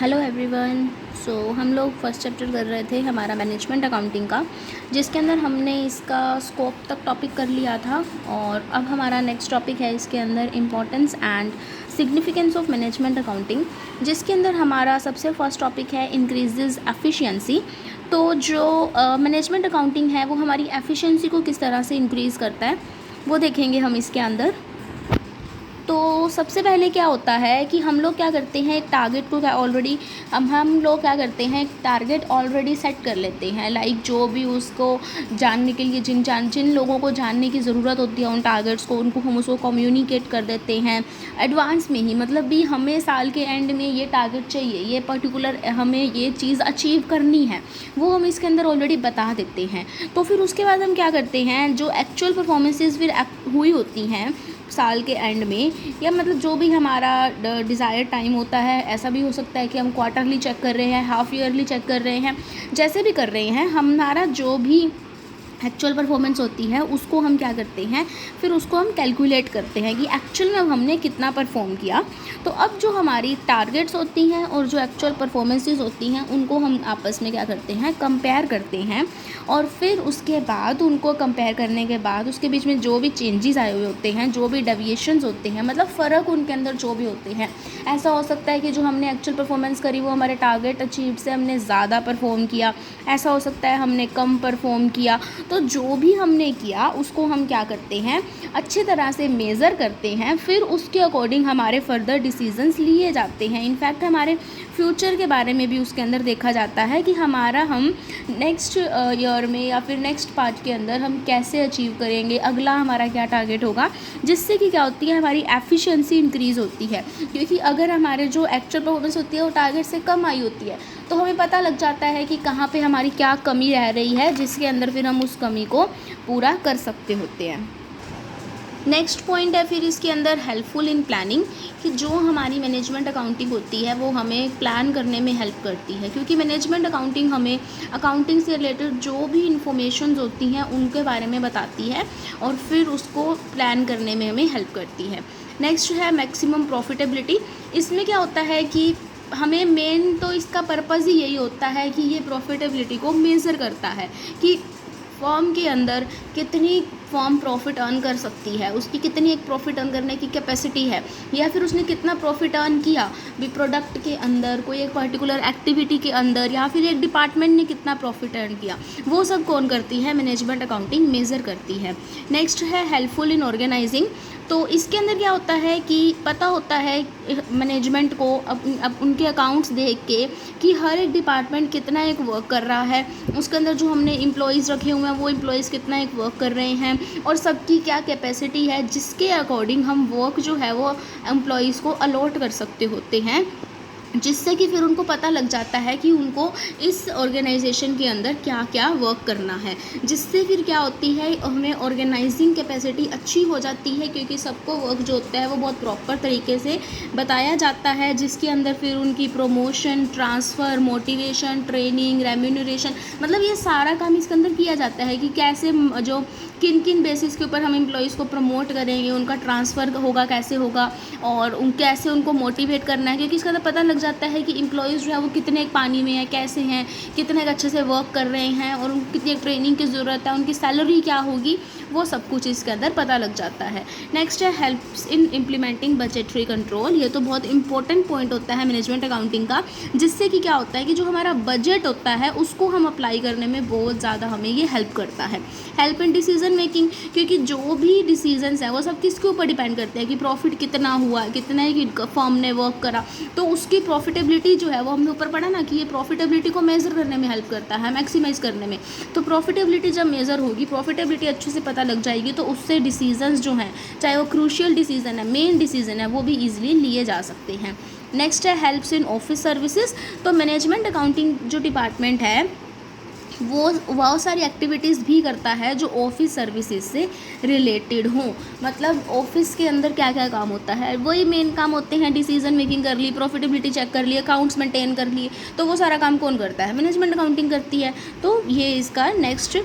Hello everyone. हम लोग first chapter कर रहे थे हमारा मैनेजमेंट अकाउंटिंग का, जिसके अंदर हमने इसका स्कोप तक टॉपिक कर लिया था। और अब हमारा नेक्स्ट टॉपिक है इसके अंदर importance and significance of management accounting, जिसके अंदर हमारा सबसे फर्स्ट टॉपिक है इंक्रीजेज एफिशिएंसी। तो जो मैनेजमेंट अकाउंटिंग है वो हमारी एफिशिएंसी को किस तरह से इंक्रीज़ करता है वो देखेंगे हम इसके अंदर। तो सबसे पहले क्या होता है कि हम लोग क्या करते हैं, एक टारगेट को क्या ऑलरेडी हम लोग क्या करते हैं, एक टारगेट ऑलरेडी सेट कर लेते हैं। लाइक जो भी उसको जानने के लिए जिन लोगों को जानने की ज़रूरत होती है उन टारगेट्स को, उनको हम उसको कम्युनिकेट कर देते हैं एडवांस में ही। मतलब भी हमें साल के एंड में ये टारगेट चाहिए, ये पर्टिकुलर हमें ये चीज़ अचीव करनी है, वो हम इसके अंदर ऑलरेडी बता देते हैं। तो फिर उसके बाद हम क्या करते हैं, जो एक्चुअल परफॉर्मेंसेज फिर हुई होती हैं साल के एंड में, या मतलब जो भी हमारा डिज़ायर्ड टाइम होता है, ऐसा भी हो सकता है कि हम क्वार्टरली चेक कर रहे हैं, हाफ ईयरली चेक कर रहे हैं, जैसे भी कर रहे हैं, हमारा जो भी एक्चुअल परफॉर्मेंस होती है उसको हम क्या करते हैं, फिर उसको हम कैलकुलेट करते हैं कि एक्चुअल में हमने कितना परफॉर्म किया। तो अब जो हमारी टारगेट्स होती हैं और जो एक्चुअल परफॉर्मेंसेस होती हैं उनको हम आपस में क्या करते हैं, कंपेयर करते हैं। और फिर उसके बाद उनको कंपेयर करने के बाद उसके बीच में जो भी चेंजेस आए हुए होते हैं, जो भी डेविएशंस होते हैं, मतलब फ़र्क उनके अंदर जो भी होते हैं, ऐसा हो सकता है कि जो हमने एक्चुअल परफॉर्मेंस करी वो हमारे टारगेट अचीव से हमने ज़्यादा परफॉर्म किया, ऐसा हो सकता है हमने कम परफॉर्म किया। तो जो भी हमने किया उसको हम क्या करते हैं, अच्छी तरह से मेज़र करते हैं, फिर उसके अकॉर्डिंग हमारे फर्दर डिसीजंस लिए जाते हैं। इनफैक्ट हमारे फ्यूचर के बारे में भी उसके अंदर देखा जाता है कि हम नेक्स्ट ईयर में या फिर नेक्स्ट पार्ट के अंदर हम कैसे अचीव करेंगे, अगला हमारा क्या टारगेट होगा, जिससे कि क्या होती है, हमारी एफिशिएंसी इंक्रीज़ होती है। क्योंकि अगर हमारे जो एक्चुअल परफॉर्मेंस होती है वो टारगेट से कम आई होती है तो हमें पता लग जाता है कि कहाँ पे हमारी क्या कमी रह रही है, जिसके अंदर फिर हम उस कमी को पूरा कर सकते होते हैं। नेक्स्ट पॉइंट है फिर इसके अंदर हेल्पफुल इन प्लानिंग, कि जो हमारी मैनेजमेंट अकाउंटिंग होती है वो हमें प्लान करने में हेल्प करती है। क्योंकि मैनेजमेंट अकाउंटिंग हमें अकाउंटिंग से रिलेटेड जो भी इंफॉर्मेशन होती हैं उनके बारे में बताती है और फिर उसको प्लान करने में हमें हेल्प करती है। नेक्स्ट है मैक्सिमम प्रॉफिटेबिलिटी। इसमें क्या होता है कि हमें मेन तो इसका पर्पज़ ही यही होता है कि ये प्रॉफिटेबिलिटी को मेज़र करता है कि फॉर्म के अंदर कितनी फॉर्म प्रॉफिट अर्न कर सकती है, उसकी कितनी एक प्रॉफिट अर्न करने की कैपेसिटी है, या फिर उसने कितना प्रॉफिट अर्न किया भी प्रोडक्ट के अंदर, कोई एक पर्टिकुलर एक्टिविटी के अंदर, या फिर एक डिपार्टमेंट ने कितना प्रॉफिट अर्न किया। वो सब कौन करती है, मैनेजमेंट अकाउंटिंग मेज़र करती है। नेक्स्ट है हेल्पफुल इन ऑर्गेनाइजिंग। तो इसके अंदर क्या होता है कि पता होता है मैनेजमेंट को अब उनके अकाउंट्स देख के कि हर एक डिपार्टमेंट कितना एक वर्क कर रहा है, उसके अंदर जो हमने एम्प्लॉयज़ रखे हुए हैं वो एम्प्लॉयज़ कितना एक वर्क कर रहे हैं और सबकी क्या कैपेसिटी है, जिसके अकॉर्डिंग हम वर्क जो है वो एम्प्लॉयज़ को अलॉट कर सकते होते हैं, जिससे कि फिर उनको पता लग जाता है कि उनको इस ऑर्गेनाइजेशन के अंदर क्या क्या वर्क करना है, जिससे फिर क्या होती है, हमें ऑर्गेनाइजिंग कैपेसिटी अच्छी हो जाती है। क्योंकि सबको वर्क जो होता है वो बहुत प्रॉपर तरीके से बताया जाता है, जिसके अंदर फिर उनकी promotion, transfer, motivation, training, remuneration, मतलब ये सारा काम इसके अंदर किया जाता है कि कैसे जो किन किन बेसिस के ऊपर हम एम्प्लॉयज़ को प्रमोट करेंगे, उनका ट्रांसफ़र होगा कैसे होगा, और कैसे उनको मोटिवेट करना है। क्योंकि इसका अंदर पता लग जाता है कि एम्प्लॉयज़ जो है वो कितने पानी में है, कैसे हैं, कितने अच्छे से वर्क कर रहे हैं, और उनको कितनी ट्रेनिंग की ज़रूरत है, उनकी सैलरी क्या होगी, वो सब कुछ इसके अंदर पता लग जाता है। नेक्स्ट है helps in implementing budgetary control. ये तो बहुत इंपॉर्टेंट पॉइंट होता है मैनेजमेंट अकाउंटिंग का, जिससे कि क्या होता है कि जो हमारा बजट होता है उसको हम अप्लाई करने में बहुत ज़्यादा हमें ये हेल्प करता है। हेल्प इन डिसीजन मेकिंग, क्योंकि जो भी डिसीजंस हैं वो सब किसके ऊपर डिपेंड करते हैं कि प्रॉफिट कितना हुआ, कितना ही फर्म ने वर्क करा, तो उसकी प्रॉफिटेबिलिटी जो है वो हमने ऊपर पढ़ा ना कि ये प्रॉफिटेबिलिटी को मेज़र करने में हेल्प करता है, मैक्सिमाइज़ करने में। तो प्रॉफिटेबिलिटी जब मेज़र होगी, प्रॉफिटेबिलिटी अच्छे से पता लग जाएगी, तो उससे डिसीजंस जो हैं, चाहे वो क्रूशियल डिसीजन है, मेन डिसीजन है, वो भी ईजिली लिए जा सकते हैं। नेक्स्ट है हेल्प्स इन ऑफिस सर्विसेज। तो मैनेजमेंट अकाउंटिंग जो डिपार्टमेंट है वो बहुत सारी एक्टिविटीज़ भी करता है जो ऑफिस सर्विसेज से रिलेटेड हों। मतलब ऑफिस के अंदर क्या क्या काम होता है, वही मेन काम होते हैं, डिसीजन मेकिंग कर ली, प्रॉफिटेबिलिटी चेक कर ली, अकाउंट्स मेंटेन कर लिए, तो वो सारा काम कौन करता है, मैनेजमेंट अकाउंटिंग करती है। तो ये इसका नेक्स्ट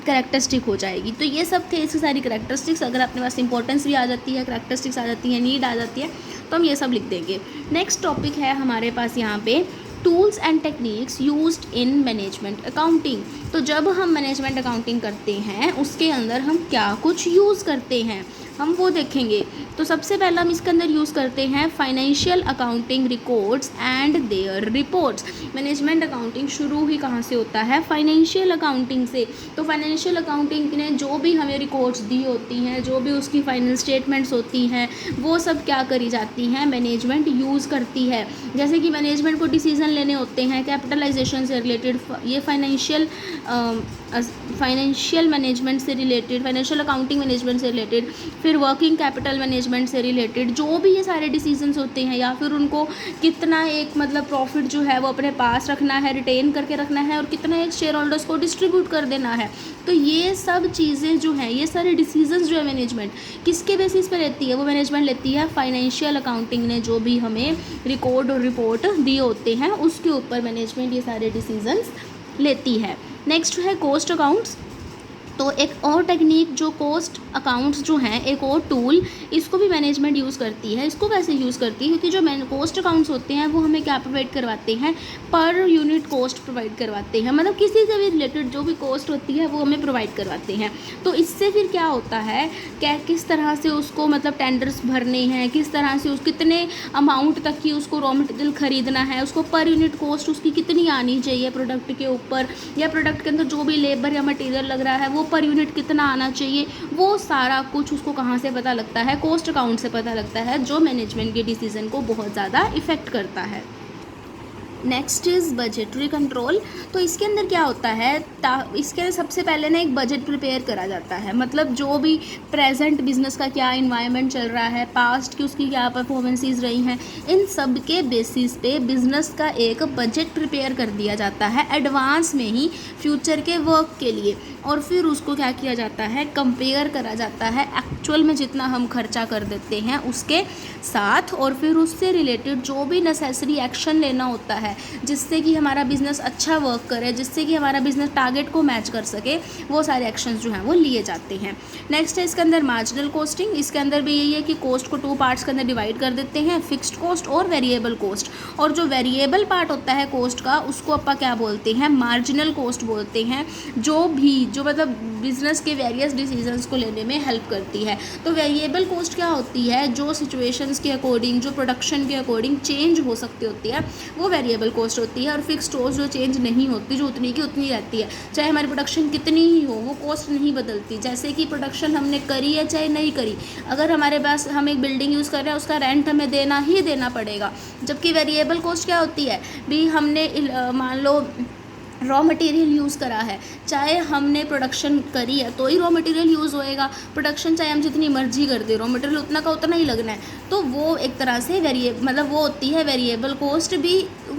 करैक्टरिस्टिक हो जाएगी। तो ये सब थे इसकी सारी करैक्टरिस्टिक्स। अगर अपने पास इंपॉर्टेंस भी आ जाती है, करैक्टरिस्टिक्स आ जाती है, नीड आ जाती है, तो हम ये सब लिख देंगे। नेक्स्ट टॉपिक है हमारे पास यहाँ पे tools and techniques used in management accounting. तो जब हम मैनेजमेंट अकाउंटिंग करते हैं उसके अंदर हम क्या कुछ यूज़ करते हैं हम वो देखेंगे। तो सबसे पहला हम इसके अंदर यूज़ करते हैं financial accounting records and their reports. Management accounting शुरू ही कहाँ से होता है, फाइनेंशियल अकाउंटिंग से। तो फाइनेंशियल अकाउंटिंग ने जो भी हमें रिकॉर्ड्स दी होती हैं, जो भी उसकी फाइनल स्टेटमेंट्स होती हैं, वो सब क्या करी जाती हैं, मैनेजमेंट यूज़ करती है। जैसे कि मैनेजमेंट को डिसीजन लेने होते हैं कैपिटलाइजेशन से रिलेटेड, ये फाइनेंशियल मैनेजमेंट से रिलेटेड, फाइनेंशियल अकाउंटिंग मैनेजमेंट से रिलेटेड, फिर वर्किंग कैपिटल मैनेजमेंट से रिलेटेड जो भी ये सारे डिसीजंस होते हैं, या फिर उनको कितना एक मतलब प्रॉफिट जो है वो अपने पास रखना है, रिटेन करके रखना है, और कितना एक शेयर होल्डर्स को डिस्ट्रीब्यूट कर देना है। तो ये सब चीज़ें जो हैं, ये सारे डिसीजंस जो है मैनेजमेंट किसके बेसिस पे लेती है, वो मैनेजमेंट लेती है फाइनेंशियल अकाउंटिंग ने जो भी हमें रिकॉर्ड और रिपोर्ट दिए होते हैं उसके ऊपर मैनेजमेंट ये सारे डिसीजंस लेती है। नेक्स्ट है कॉस्ट अकाउंट्स। तो एक और टेक्निक जो कॉस्ट अकाउंट्स जो हैं, एक और टूल, इसको भी मैनेजमेंट यूज़ करती है। इसको कैसे यूज़ करती है, क्योंकि जो कॉस्ट अकाउंट्स होते हैं वो हमें क्या प्रोवाइड करवाते हैं, पर यूनिट कॉस्ट प्रोवाइड करवाते हैं। मतलब किसी से भी रिलेटेड जो भी कॉस्ट होती है वो हमें प्रोवाइड करवाते हैं। तो इससे फिर क्या होता है, क्या किस तरह से उसको मतलब टेंडर्स भरने हैं, किस तरह से उस कितने अमाउंट तक की उसको रॉ मटेरियल ख़रीदना है, उसको पर यूनिट कॉस्ट उसकी कितनी आनी चाहिए प्रोडक्ट के ऊपर, या प्रोडक्ट के अंदर जो भी लेबर या मटेरियल लग रहा है वो पर यूनिट कितना आना चाहिए, वो सारा कुछ उसको कहाँ से पता लगता है, कॉस्ट अकाउंट से पता लगता है, जो मैनेजमेंट के डिसीजन को बहुत ज़्यादा इफ़ेक्ट करता है। Next is budgetary control. तो इसके अंदर क्या होता है, इसके अंदर सबसे पहले ना एक बजट प्रिपेयर करा जाता है। मतलब जो भी प्रेजेंट बिजनेस का क्या इन्वायरमेंट चल रहा है, पास्ट की उसकी क्या परफॉर्मेंसेस रही हैं, इन सब के बेसिस पे बिज़नेस का एक बजट प्रिपेयर कर दिया जाता है एडवांस में ही फ्यूचर के वर्क के लिए। और फिर उसको क्या किया जाता है, कंपेयर करा जाता है एक्चुअल में जितना हम खर्चा कर देते हैं उसके साथ, और फिर उससे रिलेटेड जो भी नेसेसरी एक्शन लेना होता है जिससे कि हमारा बिज़नेस अच्छा वर्क करे, जिससे कि हमारा बिज़नेस टारगेट को मैच कर सके, वो सारे एक्शंस जो हैं वो लिए जाते हैं। नेक्स्ट है इसके अंदर मार्जिनल कॉस्टिंग। इसके अंदर भी यही है कि कॉस्ट को 2 पार्ट्स के अंदर डिवाइड कर देते हैं, फिक्स्ड कॉस्ट और वेरिएबल कॉस्ट। और जो वेरिएबल पार्ट होता है कॉस्ट का, उसको अपन क्या बोलते हैं, मार्जिनल कॉस्ट बोलते हैं, जो मतलब बिज़नेस के वेरियस डिसीजंस को लेने में हेल्प करती है। तो वेरिएबल कॉस्ट क्या होती है, जो सिचुएशंस के अकॉर्डिंग, जो प्रोडक्शन के अकॉर्डिंग चेंज हो सकती होती है, वो वेरिएबल कॉस्ट होती है। और फिक्स्ड कॉस्ट जो चेंज नहीं होती, जो उतनी की उतनी रहती है, चाहे हमारी प्रोडक्शन कितनी ही हो, वो कॉस्ट नहीं बदलती। जैसे कि प्रोडक्शन हमने करी है चाहे नहीं करी, अगर हमारे पास हम एक बिल्डिंग यूज़ कर रहे हैं उसका रेंट हमें देना ही देना पड़ेगा। जबकि वेरिएबल कॉस्ट क्या होती है, भी हमने मान लो रॉ मटेरियल यूज़ करा है, चाहे हमने प्रोडक्शन करी है तो ही रॉ मटेरियल यूज़ होएगा। प्रोडक्शन चाहे हम जितनी मर्जी कर दे, रॉ मटेरियल उतना का उतना ही लगना है। तो वो एक तरह से मतलब वो होती है वेरिएबल कॉस्ट भी।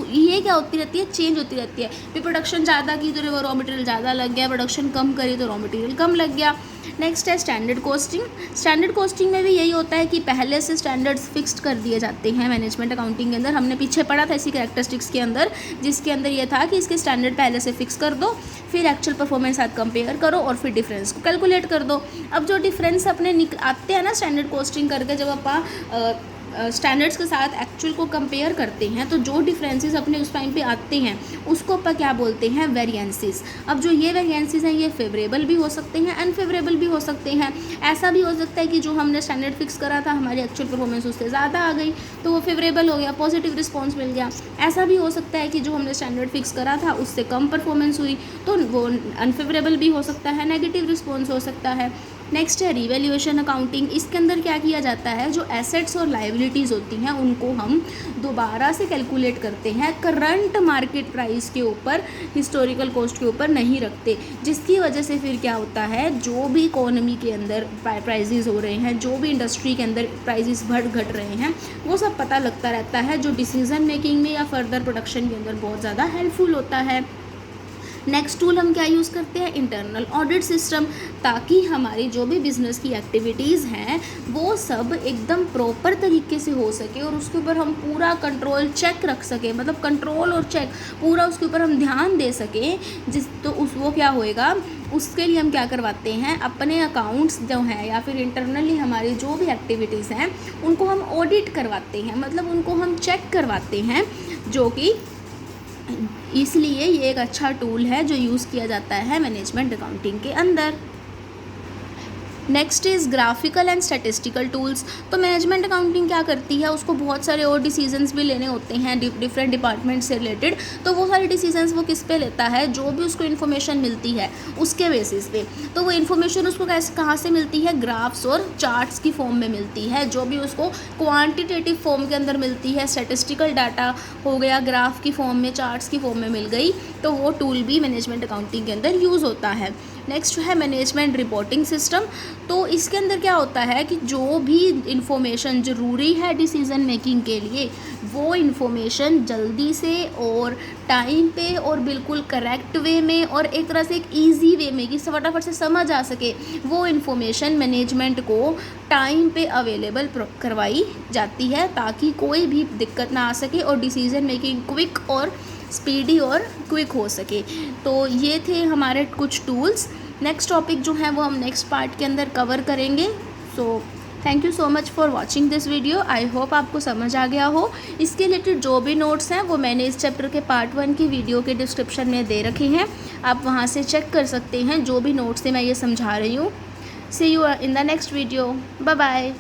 ये क्या होती रहती है, चेंज होती रहती है। भी प्रोडक्शन ज़्यादा की तो वो रॉ मटेरियल ज़्यादा लग गया, प्रोडक्शन कम करी तो रॉ मटेरियल कम लग गया। नेक्स्ट है स्टैंडर्ड कॉस्टिंग। स्टैंडर्ड कॉस्टिंग में भी यही होता है कि पहले से स्टैंडर्ड्स फिक्स्ड कर दिए जाते हैं मैनेजमेंट अकाउंटिंग के अंदर। हमने पीछे पढ़ा था इसी कैरेक्टरिस्टिक्स के अंदर, जिसके अंदर ये था कि इसके स्टैंडर्ड पहले से फिक्स कर दो, फिर एक्चुअल परफॉर्मेंस साथ कंपेयर करो और फिर डिफरेंस को कैलकुलेट कर दो। अब जो डिफरेंस अपने आते हैं ना स्टैंडर्ड कॉस्टिंग करके, जब आप स्टैंडर्ड्स के साथ एक्चुअल को कंपेयर करते हैं, तो जो डिफरेंसेस अपने उस टाइम पे आते हैं उसको अपन क्या बोलते हैं, वेरिएंसेस। अब जो ये वेरिएंसेस हैं ये फेवरेबल भी हो सकते हैं, अनफेवरेबल भी हो सकते हैं। ऐसा भी हो सकता है कि जो हमने स्टैंडर्ड फिक्स करा था हमारी एक्चुअल परफॉर्मेंस उससे ज़्यादा आ गई तो वो फेवरेबल हो गया, पॉजिटिव रिस्पॉन्स मिल गया। ऐसा भी हो सकता है कि जो हमने स्टैंडर्ड फिक्स करा था उससे कम परफॉर्मेंस हुई तो वो अनफेवरेबल भी हो सकता है, नेगेटिव रिस्पॉन्स हो सकता है। नेक्स्ट है रिवैल्यूएशन अकाउंटिंग। इसके अंदर क्या किया जाता है, जो एसेट्स और लायबिलिटीज़ होती हैं उनको हम दोबारा से कैलकुलेट करते हैं, करंट मार्केट प्राइस के ऊपर, हिस्टोरिकल कॉस्ट के ऊपर नहीं रखते। जिसकी वजह से फिर क्या होता है, जो भी इकोनॉमी के अंदर प्राइजेस हो रहे हैं, जो भी इंडस्ट्री के अंदर प्राइजेस बढ़ घट रहे हैं, वो सब पता लगता रहता है, जो डिसीजन मेकिंग में या फर्दर प्रोडक्शन के अंदर बहुत ज़्यादा हेल्पफुल होता है। नेक्स्ट टूल हम क्या यूज़ करते हैं, इंटरनल ऑडिट सिस्टम, ताकि हमारी जो भी बिज़नेस की एक्टिविटीज़ हैं वो सब एकदम प्रॉपर तरीके से हो सके और उसके ऊपर हम पूरा कंट्रोल चेक रख सकें, मतलब कंट्रोल और चेक पूरा उसके ऊपर हम ध्यान दे सकें। वो क्या होएगा, उसके लिए हम क्या करवाते हैं, अपने अकाउंट्स जो हैं या फिर इंटरनली हमारी जो भी एक्टिविटीज़ हैं उनको हम ऑडिट करवाते हैं, मतलब उनको हम चेक करवाते हैं, जो कि इसलिए ये एक अच्छा टूल है जो यूज़ किया जाता है मैनेजमेंट अकाउंटिंग के अंदर। Next is graphical and statistical tools. तो मैनेजमेंट अकाउंटिंग क्या करती है, उसको बहुत सारे और डिसीजंस भी लेने होते हैं डिफरेंट डिपार्टमेंट से रिलेटेड। तो वो सारे डिसीजंस वो किस पे लेता है, जो भी उसको इन्फॉर्मेशन मिलती है उसके बेसिस पे। तो वो इन्फॉर्मेशन उसको कहाँ से मिलती है, ग्राफ्स और चार्ट्स की फॉर्म में मिलती है, जो भी उसको क्वान्टिटेटिव फॉर्म के अंदर मिलती है। स्टैटिस्टिकल डाटा हो गया ग्राफ की फॉर्म में, चार्ट्स की फॉर्म में मिल गई, तो वो टूल भी मैनेजमेंट अकाउंटिंग के अंदर यूज़ होता है। नेक्स्ट है मैनेजमेंट रिपोर्टिंग सिस्टम। तो इसके अंदर क्या होता है कि जो भी इंफॉर्मेशन ज़रूरी है डिसीज़न मेकिंग के लिए, वो इन्फॉर्मेशन जल्दी से और टाइम पे और बिल्कुल करेक्ट वे में और एक तरह से एक ईजी वे में कि फटाफट से समझ आ सके, वो इन्फॉर्मेशन मैनेजमेंट को टाइम पे अवेलेबल करवाई जाती है, ताकि कोई भी दिक्कत ना आ सके और डिसीज़न मेकिंग क्विक और स्पीडी और क्विक हो सके। तो ये थे हमारे कुछ टूल्स। नेक्स्ट टॉपिक जो है वो हम नेक्स्ट पार्ट के अंदर कवर करेंगे। So thank you so much for watching this video. I hope आपको समझ आ गया हो। इसके रिलेटेड जो भी नोट्स हैं वो मैंने इस चैप्टर के पार्ट 1 की वीडियो के डिस्क्रिप्शन में दे रखे हैं, आप वहाँ से चेक कर सकते हैं जो भी नोट्स से मैं ये समझा रही हूँ। See you in the next video, bye bye.